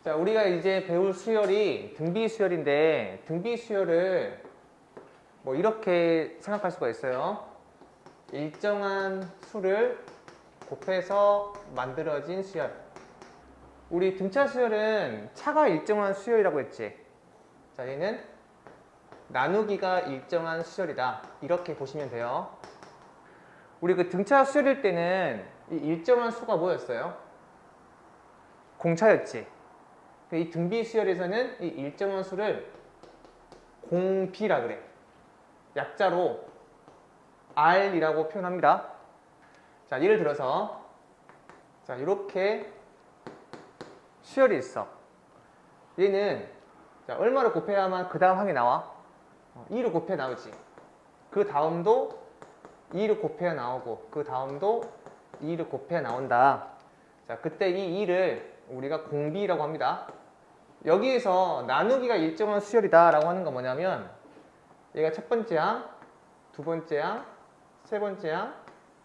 자, 우리가 이제 배울 수열이 등비 수열인데 등비 수열을 뭐 이렇게 생각할 수가 있어요. 일정한 수를 곱해서 만들어진 수열. 우리 등차 수열은 차가 일정한 수열이라고 했지. 자, 얘는 나누기가 일정한 수열이다. 이렇게 보시면 돼요. 우리 그 등차 수열일 때는 이 일정한 수가 뭐였어요? 공차였지. 이 등비 수열에서는 이 일정한 수를 공비라 그래. 약자로 R이라고 표현합니다. 자, 예를 들어서 자, 이렇게 수열이 있어. 얘는 자, 얼마를 곱해야만 그 다음 항이 나와? 2를 곱해 나오지. 그 다음도 2를 곱해야 나오고 그 다음도 2를 곱해야 나온다. 자, 그때 이 2를 우리가 공비라고 합니다. 여기에서 나누기가 일정한 수열이다 라고 하는 건 뭐냐면 얘가 첫 번째 항, 두 번째 항, 세 번째 항,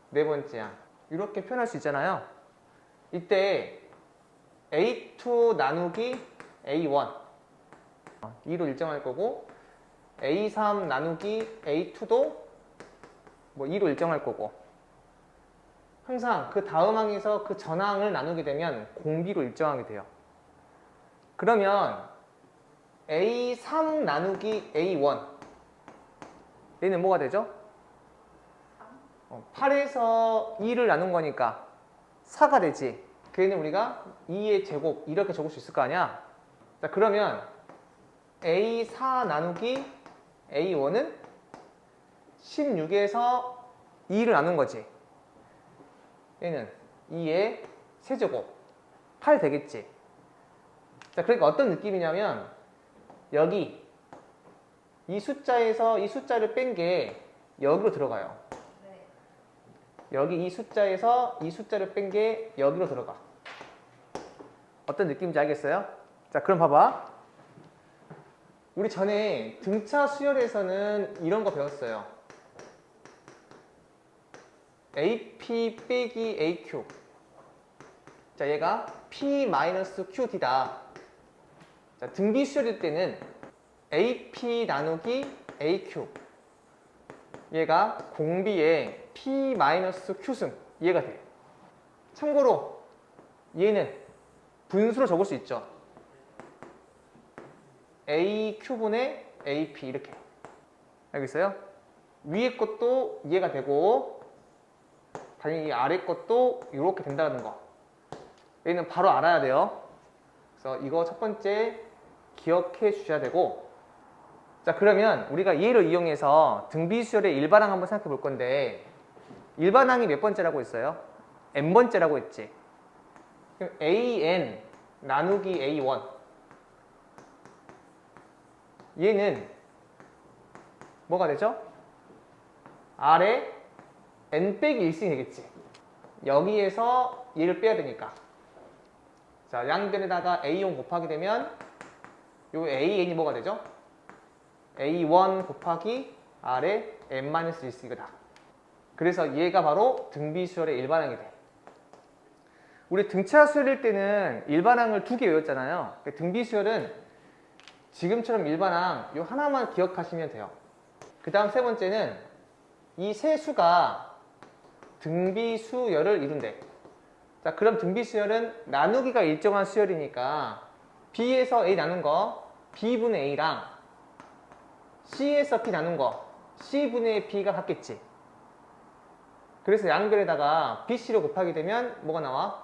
네 번째 항 이렇게 표현할 수 있잖아요. 이때 A2 나누기 A1 2로 일정할 거고 A3 나누기 A2도 뭐 2로 일정할 거고 항상 그 다음 항에서 그 전항을 나누게 되면 공비로 일정하게 돼요. 그러면 A3 나누기 A1 얘는 뭐가 되죠? 8에서 2를 나눈 거니까 4가 되지. 걔는 우리가 2의 제곱 이렇게 적을 수 있을 거 아니야? 자, 그러면 A4 나누기 A1은 16에서 2를 나눈 거지. 얘는 2의 세제곱 8 되겠지. 자, 그러니까 어떤 느낌이냐면 여기 이 숫자에서 이 숫자를 뺀 게 여기로 들어가요. 네. 여기 이 숫자에서 이 숫자를 뺀 게 여기로 들어가. 어떤 느낌인지 알겠어요? 자, 그럼 봐봐. 우리 전에 등차 수열에서는 이런 거 배웠어요. AP 빼기 AQ. 자, 얘가 P-QD다. 자, 등비 수열일 때는 AP 나누기 AQ. 얘가 공비의 P-Q승. 이해가 돼. 참고로 얘는 분수로 적을 수 있죠. AQ분의 AP 이렇게. 알겠어요? 위에 것도 이해가 되고 당연히 아래 것도 이렇게 된다는 거. 얘는 바로 알아야 돼요. 그래서 이거 첫 번째 기억해 주셔야 되고 자, 그러면 우리가 얘를 이용해서 등비수열의 일반항 한번 생각해 볼 건데 일반항이 몇 번째라고 했어요? n번째라고 했지. 그럼 an 나누기 a1 얘는 뭐가 되죠? r의 n 빼기 1승이 되겠지. 여기에서 얘를 빼야 되니까 자, 양변에다가 a1 곱하게 되면 요 an이 뭐가 되죠? a1 곱하기 r의 n-1승이다. 그래서 얘가 바로 등비수열의 일반항이 돼. 우리 등차 수열일 때는 일반항을 2개 외웠잖아요. 등비수열은 지금처럼 일반항 요 하나만 기억하시면 돼요. 그 다음 세 번째는 이 세 수가 등비수열을 이룬대. 자, 그럼 등비수열은 나누기가 일정한 수열이니까 B에서 A 나눈 거 B분의 A랑 C에서 P 나눈 거 C분의 B가 같겠지. 그래서 양변에다가 BC로 곱하게 되면 뭐가 나와?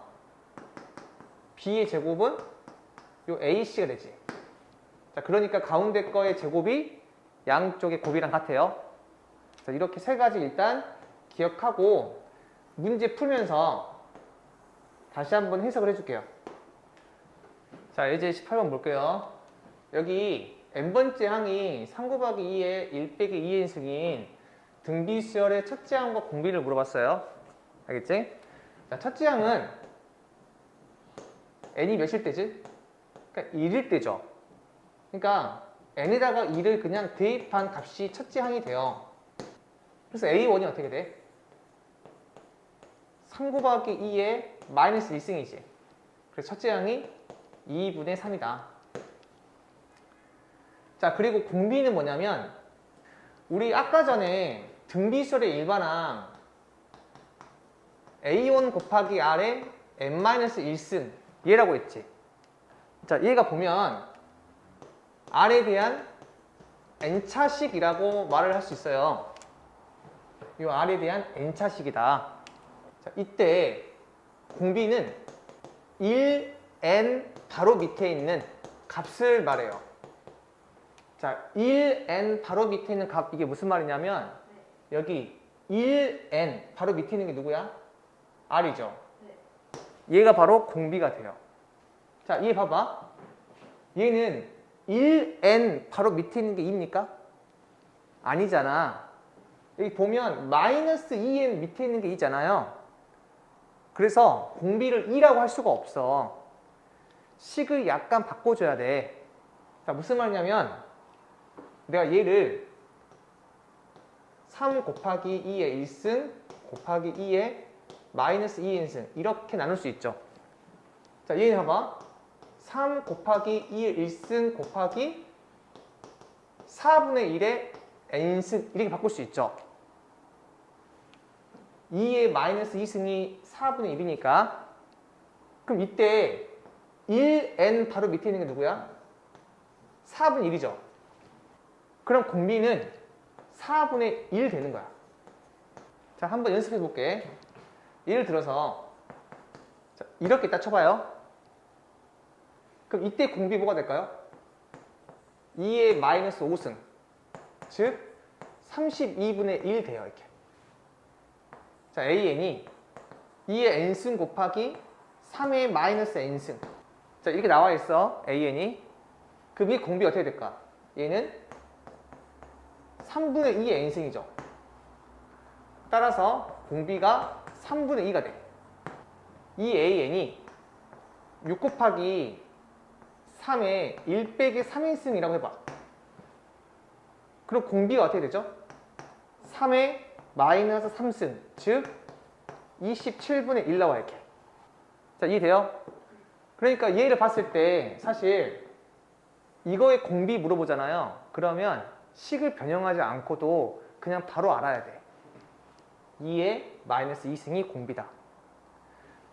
B의 제곱은 요 AC가 되지. 자, 그러니까 가운데 거의 제곱이 양쪽의 곱이랑 같아요. 자, 이렇게 세 가지 일단 기억하고 문제 풀면서 다시 한번 해석을 해줄게요. 자, 이제 18번 볼게요. 여기 n번째 항이 3 곱하기 2의 1 빼기 2의 인승인 등비수열의 첫째 항과 공비를 물어봤어요. 알겠지? 자, 첫째 항은 n이 몇일 때지? 그러니까 1일 때죠. 그러니까 n에다가 2를 그냥 대입한 값이 첫째 항이 돼요. 그래서 a1이 어떻게 돼? 3 곱하기 2의 마이너스 1승이지. 그래서 첫째 항이 2분의 3이다. 자, 그리고 공비는 뭐냐면 우리 아까 전에 등비수열의 일반항 A1 곱하기 R의 n-1승 얘라고 했지. 자, 얘가 보면 R에 대한 n차식이라고 말을 할 수 있어요. 이 R에 대한 n차식이다. 자, 이때 공비는 1n 바로 밑에 있는 값을 말해요. 자, 1n 바로 밑에 있는 값, 이게 무슨 말이냐면 여기 1n 바로 밑에 있는 게 누구야? R이죠. 얘가 바로 공비가 돼요. 자, 얘 봐봐. 얘는 1n 바로 밑에 있는 게 2입니까? 아니잖아. 여기 보면 마이너스 2n 밑에 있는 게 2잖아요. 그래서 공비를 2라고 할 수가 없어. 식을 약간 바꿔줘야 돼. 자, 무슨 말이냐면 내가 얘를 3 곱하기 2의 1승 곱하기 2의 마이너스 2n승 이렇게 나눌 수 있죠. 자, 얘 봐봐. 3 곱하기 2의 1승 곱하기 4분의 1의 n승 이렇게 바꿀 수 있죠. 2의 마이너스 2승이 4분의 1이니까 그럼 이때 1n 바로 밑에 있는 게 누구야? 4분의 1이죠. 그럼 공비는 4분의 1 되는 거야. 자, 한번 연습해 볼게. 예를 들어서 자, 이렇게 딱 쳐봐요. 그럼 이때 공비 뭐가 될까요? 2의 마이너스 5승 즉 32분의 1 돼요. 이렇게. 자, AN이 2의 n승 곱하기 3의 마이너스 n승. 자, 이렇게 나와 있어. AN이. 그럼 이 공비 어떻게 될까? 얘는 3분의 2의 n승이죠. 따라서 공비가 3분의 2가 돼. 이 AN이 6 곱하기 3의 1 빼기 3인승이라고 해봐. 그럼 공비가 어떻게 되죠? 3의 마이너스 3승 즉 27분의 1 나와 이렇게. 자, 이해돼요? 그러니까 얘를 봤을 때 사실 이거의 공비 물어보잖아요. 그러면 식을 변형하지 않고도 그냥 바로 알아야 돼. 2의 마이너스 2승이 공비다.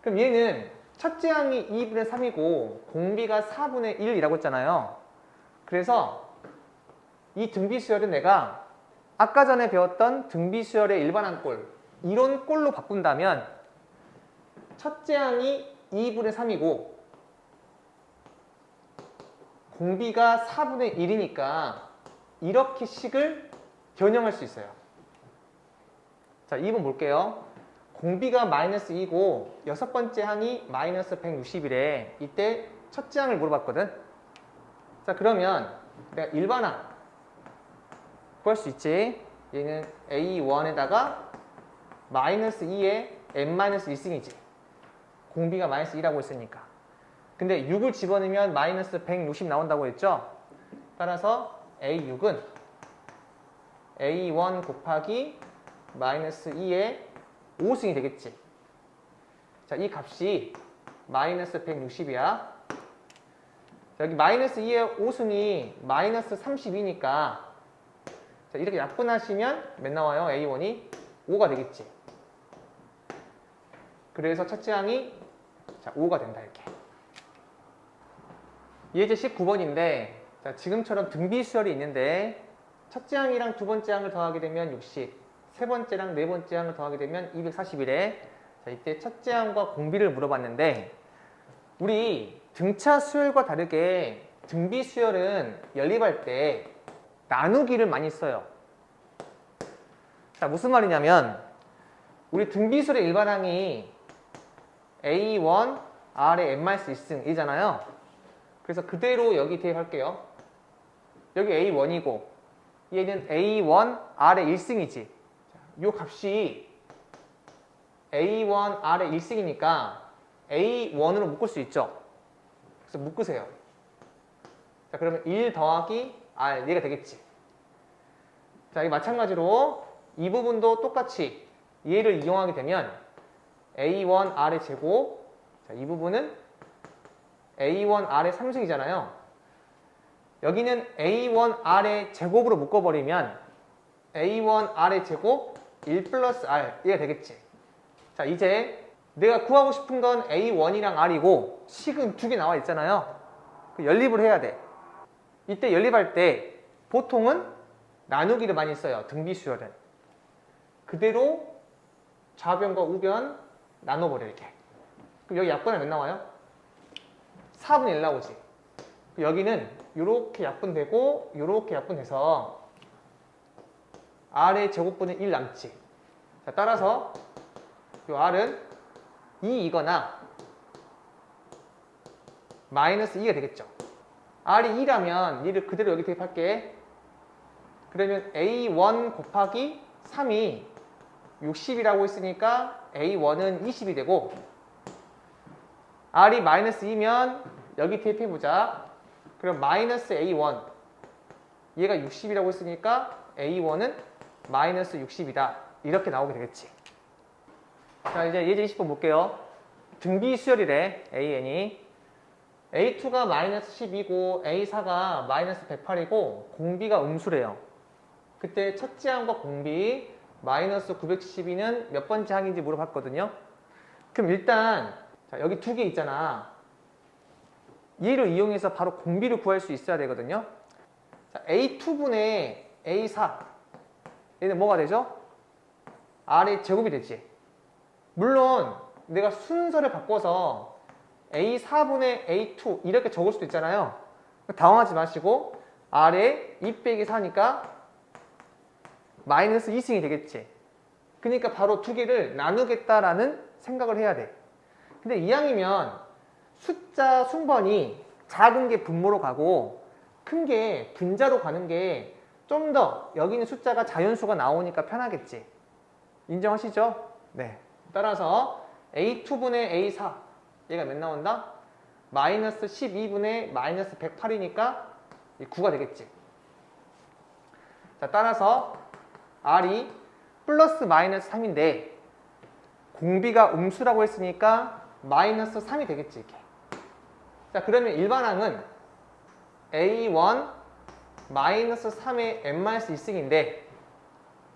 그럼 얘는 첫째 항이 2분의 3이고 공비가 4분의 1이라고 했잖아요. 그래서 이 등비수열은 내가 아까 전에 배웠던 등비수열의 일반항꼴 이런 꼴로 바꾼다면 첫째 항이 2분의 3이고 공비가 4분의 1이니까 이렇게 식을 변형할 수 있어요. 자, 2번 볼게요. 공비가 마이너스 2고 여섯 번째 항이 마이너스 160이래. 이때 첫째 항을 물어봤거든. 자, 그러면 내가 일반항 구할 수 있지. 얘는 A1에다가 마이너스 2에 n-1승이지. 공비가 마이너스 2라고 했으니까. 근데 6을 집어넣으면 마이너스 160 나온다고 했죠. 따라서 A6은 A1 곱하기 마이너스 2의 5승이 되겠지. 자, 이 값이 마이너스 160이야. 여기 마이너스 2의 5승이 마이너스 32니까 자, 이렇게 약분하시면 몇 나와요? A1이 5가 되겠지. 그래서 첫째 항이 자, 5가 된다 이렇게. 예제 19번인데 자, 지금처럼 등비수열이 있는데 첫째 항이랑 두 번째 항을 더하게 되면 60, 세 번째랑 네 번째 항을 더하게 되면 241에 자, 이때 첫째 항과 공비를 물어봤는데 우리 등차 수열과 다르게 등비수열은 연립할 때 나누기를 많이 써요. 자, 무슨 말이냐면 우리 등비수열의 일반항이 A1 R의 n-1승이잖아요. 그래서 그대로 여기 대입할게요. 여기 A1이고 얘는 A1 R의 1승이지. 이 값이 A1 R의 1승이니까 A1으로 묶을 수 있죠. 그래서 묶으세요. 자, 그러면 1 더하기 R 얘가 되겠지. 자, 이 마찬가지로 이 부분도 똑같이 얘를 이용하게 되면 A1 R의 제곱 자, 이 부분은 A1R의 3승이잖아요. 여기는 A1R의 제곱으로 묶어버리면 A1R의 제곱 1 플러스 R 이게 되겠지. 자, 이제 내가 구하고 싶은 건 A1이랑 R이고 식은 두 개 나와 있잖아요. 연립을 해야 돼. 이때 연립할 때 보통은 나누기를 많이 써요. 등비수열은. 그대로 좌변과 우변 나눠버려 이렇게. 그럼 여기 약분하면 몇 나와요? 4분의 1 나오지. 여기는 이렇게 약분되고 이렇게 약분돼서 R의 제곱분의 1 남지. 자, 따라서 이 R은 2이거나 마이너스 2가 되겠죠. R이 2라면 2를 그대로 여기 대입할게. 그러면 A1 곱하기 3이 60이라고 했으니까 A1은 20이 되고 R이 마이너스 2면 여기 대입해보자. 그럼 마이너스 A1 얘가 60이라고 했으니까 A1은 마이너스 60이다. 이렇게 나오게 되겠지. 자, 이제 예제 20번 볼게요. 등비수열이래 AN이. A2가 마이너스 12고 A4가 마이너스 108이고 공비가 음수래요. 그때 첫째 항과 공비 마이너스 972는 몇 번째 항인지 물어봤거든요. 그럼 일단 자, 여기 두 개 있잖아. 얘를 이용해서 바로 공비를 구할 수 있어야 되거든요. 자, A2분의 A4 얘는 뭐가 되죠? R의 제곱이 되지. 물론 내가 순서를 바꿔서 A4분의 A2 이렇게 적을 수도 있잖아요. 당황하지 마시고 R에 2 빼기 4니까 마이너스 2승이 되겠지. 그러니까 바로 두 개를 나누겠다라는 생각을 해야 돼. 근데 이왕이면 숫자 순번이 작은 게 분모로 가고 큰 게 분자로 가는 게 좀 더 여기 있는 숫자가 자연수가 나오니까 편하겠지. 인정하시죠? 네. 따라서 A2분의 A4 얘가 몇 나온다? 마이너스 12분의 마이너스 108이니까 9가 되겠지. 자, 따라서 R이 플러스 마이너스 3인데 공비가 음수라고 했으니까 마이너스 3이 되겠지 이렇게. 자, 그러면 일반항은 A1 마이너스 3의 n-2승인데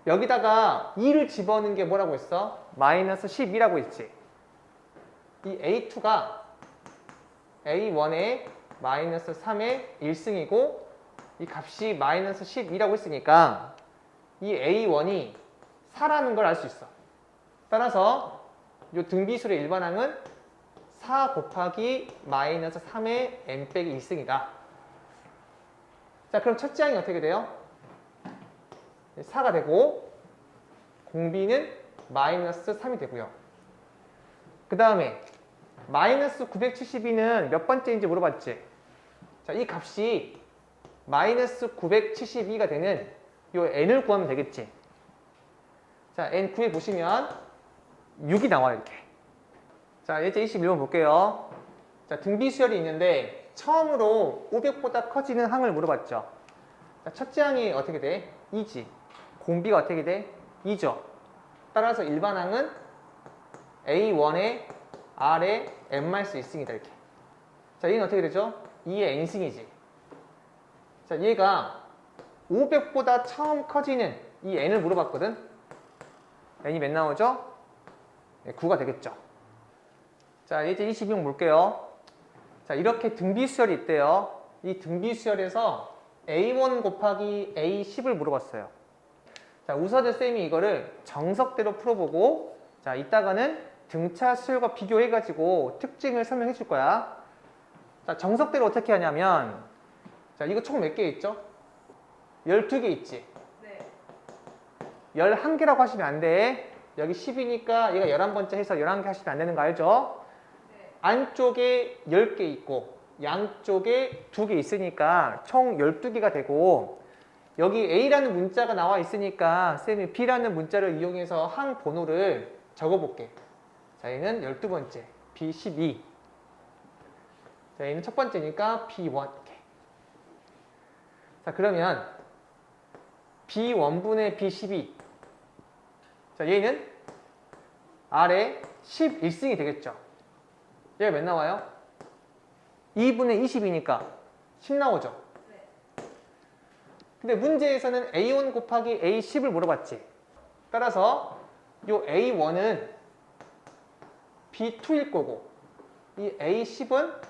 여기다가 2를 집어넣는 게 뭐라고 했어? 마이너스 12라고 했지. 이 A2가 A1의 마이너스 3의 1승이고 이 값이 마이너스 12라고 했으니까 이 A1이 4라는 걸 알 수 있어. 따라서 이 등비술의 일반항은 4 곱하기 마이너스 3의 n 빼기 1승이다. 자, 그럼 첫째 항이 어떻게 돼요? 4가 되고 공비는 마이너스 3이 되고요. 그 다음에 마이너스 972는 몇 번째인지 물어봤지? 자, 이 값이 마이너스 972가 되는 이 n을 구하면 되겠지? 자, n 구해 보시면 6이 나와요, 이렇게. 자, 예제 21번 볼게요. 자, 등비수열이 있는데 처음으로 500보다 커지는 항을 물어봤죠. 자, 첫째 항이 어떻게 돼? 2지. 공비가 어떻게 돼? 2죠. 따라서 일반항은 A1의 R의 n-1승이다 이렇게. 자, 얘는 어떻게 되죠? 2의 n승이지. 자, 얘가 500보다 처음 커지는 이 n을 물어봤거든. n이 몇 나오죠? 네, 9가 되겠죠. 자, 예제 22번 볼게요. 자, 이렇게 등비수열이 있대요. 이 등비수열에서 A1 곱하기 A10을 물어봤어요. 자, 우선은 쌤이 이거를 정석대로 풀어보고 자, 이따가는 등차 수열과 비교해가지고 특징을 설명해 줄 거야. 자, 정석대로 어떻게 하냐면 자, 이거 총 몇 개 있죠? 12개 있지? 네. 11개라고 하시면 안 돼. 여기 10이니까 얘가 11번째 해서 11개 하시면 안 되는 거 알죠? 네. 안쪽에 10개 있고 양쪽에 2개 있으니까 총 12개가 되고 여기 A라는 문자가 나와 있으니까 쌤이 B라는 문자를 이용해서 항 번호를 적어볼게. 자, 얘는 12번째 B12. 자, 얘는 첫 번째니까 B1 이렇게. 자, 그러면 B1분의 B12. 자, 얘는 R의 11승이 되겠죠. 얘가 몇 나와요? 2분의 20이니까 10 나오죠. 근데 문제에서는 A1 곱하기 A10을 물어봤지. 따라서 요 A1은 B2일 거고 이 A10은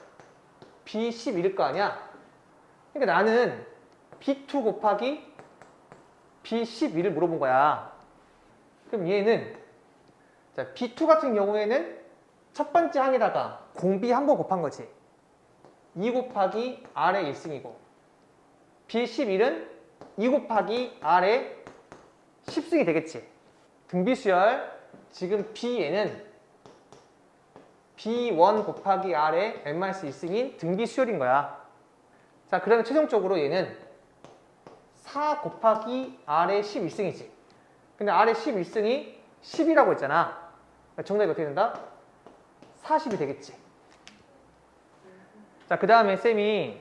B11일 거 아니야. 그러니까 나는 B2 곱하기 B11을 물어본 거야. 그럼 얘는 자, B2 같은 경우에는 첫 번째 항에다가 공비 한 번 곱한 거지. 2 곱하기 R의 1승이고 B11은 2 곱하기 R의 10승이 되겠지. 등비수열 지금 B에는 B1 곱하기 R의 n-1승인 등비수열인 거야. 자, 그러면 최종적으로 얘는 4 곱하기 R의 11승이지. 근데 R의 11승이 10이라고 했잖아. 정답이 어떻게 된다? 40이 되겠지. 자, 그 다음에 쌤이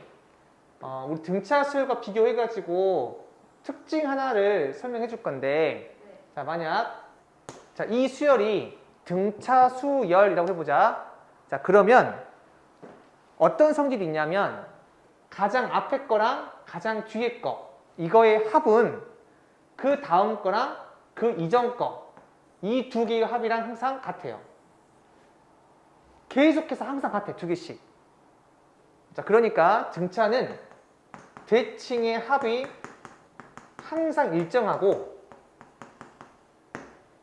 우리 등차 수열과 비교해가지고 특징 하나를 설명해 줄 건데, 자, 만약 자, 이 수열이 등차 수열이라고 해보자. 자, 그러면 어떤 성질이 있냐면 가장 앞에 거랑 가장 뒤에 거 이거의 합은 그 다음 거랑 그 이전 거 이 두 개의 합이랑 항상 같아요. 계속해서 항상 같아, 두 개씩. 자, 그러니까 등차는 대칭의 합이 항상 일정하고,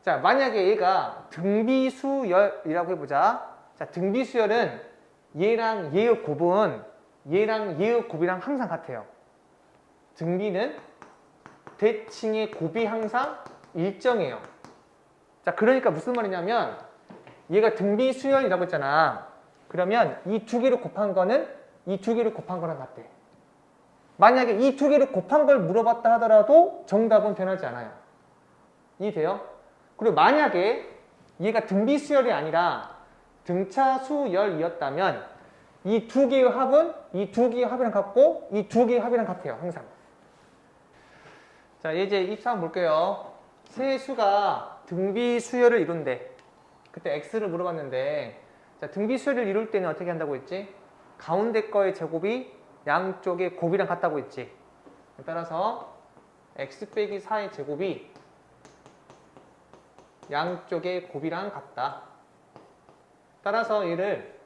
자, 만약에 얘가 등비수열이라고 해보자. 자, 등비수열은 얘랑 얘의 곱은 얘랑 얘의 곱이랑 항상 같아요. 등비는 대칭의 곱이 항상 일정해요. 자, 그러니까 무슨 말이냐면 얘가 등비수열이라고 했잖아. 그러면 이 두 개를 곱한 거는 이 두 개를 곱한 거랑 같대. 만약에 이 두 개를 곱한 걸 물어봤다 하더라도 정답은 변하지 않아요. 이해돼요? 그리고 만약에 얘가 등비수열이 아니라 등차수열이었다면 이 두 개의 합은 이 두 개의 합이랑 같고 이 두 개의 합이랑 같아요. 항상. 자, 이제 입사 한번 볼게요. 세 수가 등비수열을 이룬대. 그때 x를 물어봤는데, 자, 등비수열을 이룰 때는 어떻게 한다고 했지? 가운데 거의 제곱이 양쪽의 곱이랑 같다고 했지. 따라서 x 빼기 4의 제곱이 양쪽의 곱이랑 같다. 따라서 얘를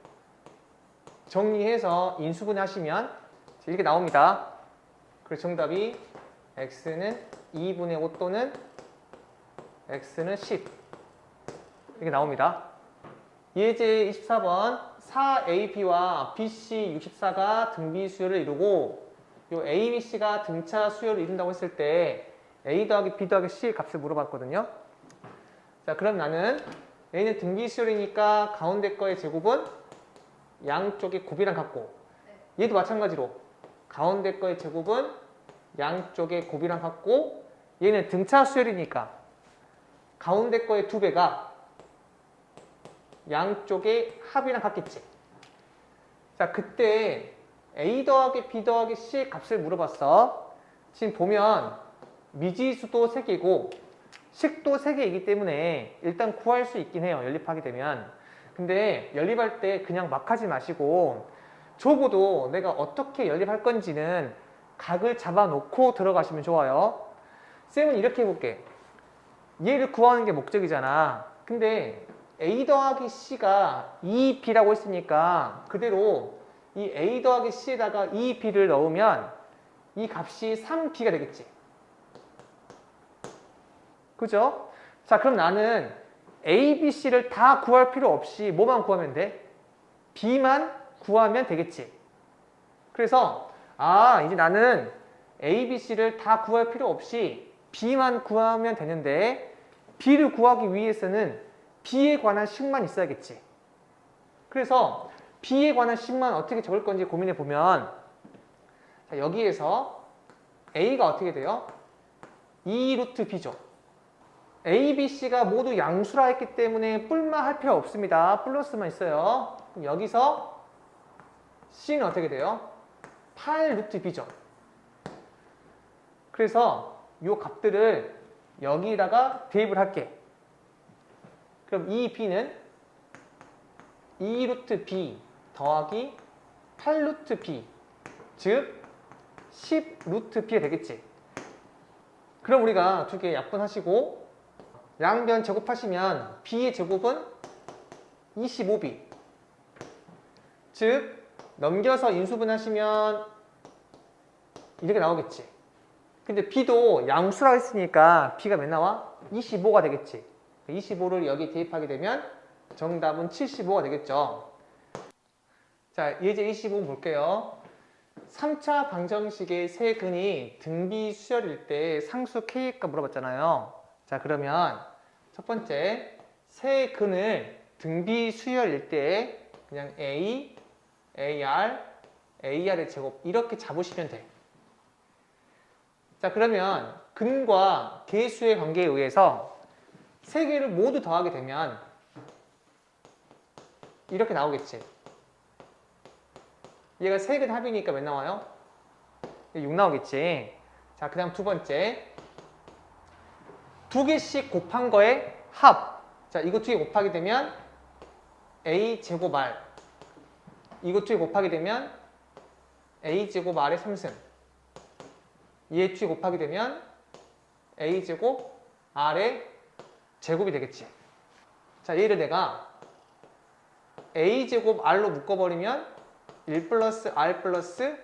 정리해서 인수분 하시면 이렇게 나옵니다. 그래서 정답이 x는 2분의 5 또는 x는 10 이렇게 나옵니다. 예제 24번 4AB와 BC 64가 등비수열을 이루고 요 ABC가 등차 수열을 이룬다고 했을 때 A 더하기 B 더하기 C 값을 물어봤거든요. 자, 그럼 나는 A는 등비수열이니까 가운데 거의 제곱은 양쪽의 곱이랑 같고, 얘도 마찬가지로 가운데 거의 제곱은 양쪽의 곱이랑 같고, 얘는 등차 수열이니까 가운데 거의 2배가 양쪽의 합이랑 같겠지. 자, 그때 A 더하기 B 더하기 C의 값을 물어봤어. 지금 보면 미지수도 3개고 식도 3개이기 때문에 일단 구할 수 있긴 해요. 연립하게 되면. 근데 연립할 때 그냥 막 하지 마시고 적어도 내가 어떻게 연립할 건지는 각을 잡아놓고 들어가시면 좋아요. 쌤은 이렇게 해볼게. 얘를 구하는 게 목적이잖아. 근데 A 더하기 C가 2B라고 했으니까 그대로 이 A 더하기 C에다가 2B를 넣으면 이 값이 3B가 되겠지. 그죠? 자, 그럼 나는 A, B, C를 다 구할 필요 없이 뭐만 구하면 돼? B만 구하면 되겠지. 그래서 이제 나는 A, B, C를 다 구할 필요 없이 B만 구하면 되는데 B를 구하기 위해서는 B에 관한 식만 있어야겠지. 그래서 B에 관한 식만 어떻게 적을 건지 고민해 보면, 자, 여기에서 A가 어떻게 돼요? 2 루트 B죠. A, B, C가 모두 양수라 했기 때문에 뿔만 할 필요 없습니다. 플러스만 있어요. 그럼 여기서 C는 어떻게 돼요? 8 루트 B죠. 그래서 이 값들을 여기다가 대입을 할게. 그럼 이 B는 2 루트 B 더하기 8루트 b, 즉 10루트 b가 되겠지. 그럼 우리가 두 개 약분하시고 양변 제곱하시면 b의 제곱은 25b, 즉 넘겨서 인수분하시면 이렇게 나오겠지. 근데 b도 양수라고 했으니까 b가 몇 나와? 25가 되겠지. 25를 여기 대입하게 되면 정답은 75가 되겠죠. 자, 예제 25 볼게요. 3차 방정식의 세근이 등비수열일 때 상수 k가 물어봤잖아요. 자, 그러면 첫 번째 세근을 등비수열일 때 그냥 a, ar, ar의 제곱 이렇게 잡으시면 돼. 자, 그러면 근과 계수의 관계에 의해서 세 개를 모두 더하게 되면 이렇게 나오겠지. 얘가 세근 합이니까 몇 나와요? 6 나오겠지. 자, 그 다음 두 번째. 두 개씩 곱한 거의 합. 자, 이거 두 개 곱하게 되면 a 제곱 r. 이거 두 개 곱하게 되면 a 제곱 r의 3승. 얘 두 개 곱하게 되면 a 제곱 r의 제곱이 되겠지. 자, 얘를 내가 a 제곱 r로 묶어버리면 1 플러스 r 플러스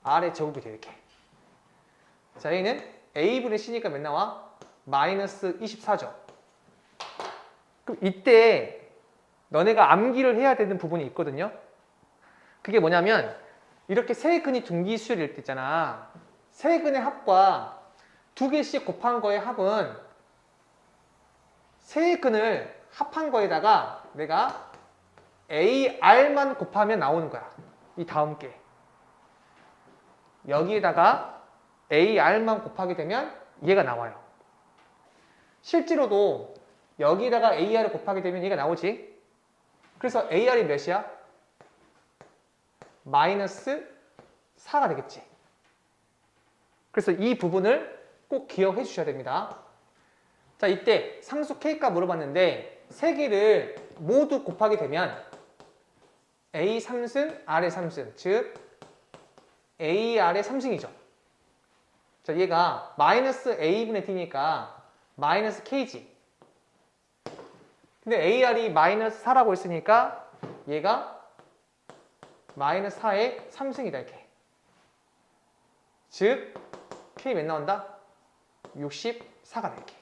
r의 제곱이 돼, 이렇게. 자, 얘는 a분의 c니까 몇 나와? 마이너스 24죠. 그럼 이때 너네가 암기를 해야 되는 부분이 있거든요. 그게 뭐냐면 이렇게 세 근이 등비수열일 때 있잖아. 세 근의 합과 두 개씩 곱한 거의 합은 세 근을 합한 거에다가 내가 AR만 곱하면 나오는 거야. 이 다음 게. 여기에다가 AR만 곱하게 되면 얘가 나와요. 실제로도 여기에다가 AR을 곱하게 되면 얘가 나오지. 그래서 AR이 몇이야? 마이너스 4가 되겠지. 그래서 이 부분을 꼭 기억해 주셔야 됩니다. 자, 이때 상수 K값 물어봤는데 세 개를 모두 곱하게 되면 A 3승, R의 3승, 즉 AR의 3승이죠. 자, 얘가 마이너스 A분의 D니까 마이너스 K지. 근데 AR이 마이너스 4라고 했으니까 얘가 마이너스 4의 3승이다, 이렇게. 즉 K 몇 나온다? 64가 돼, 이렇게.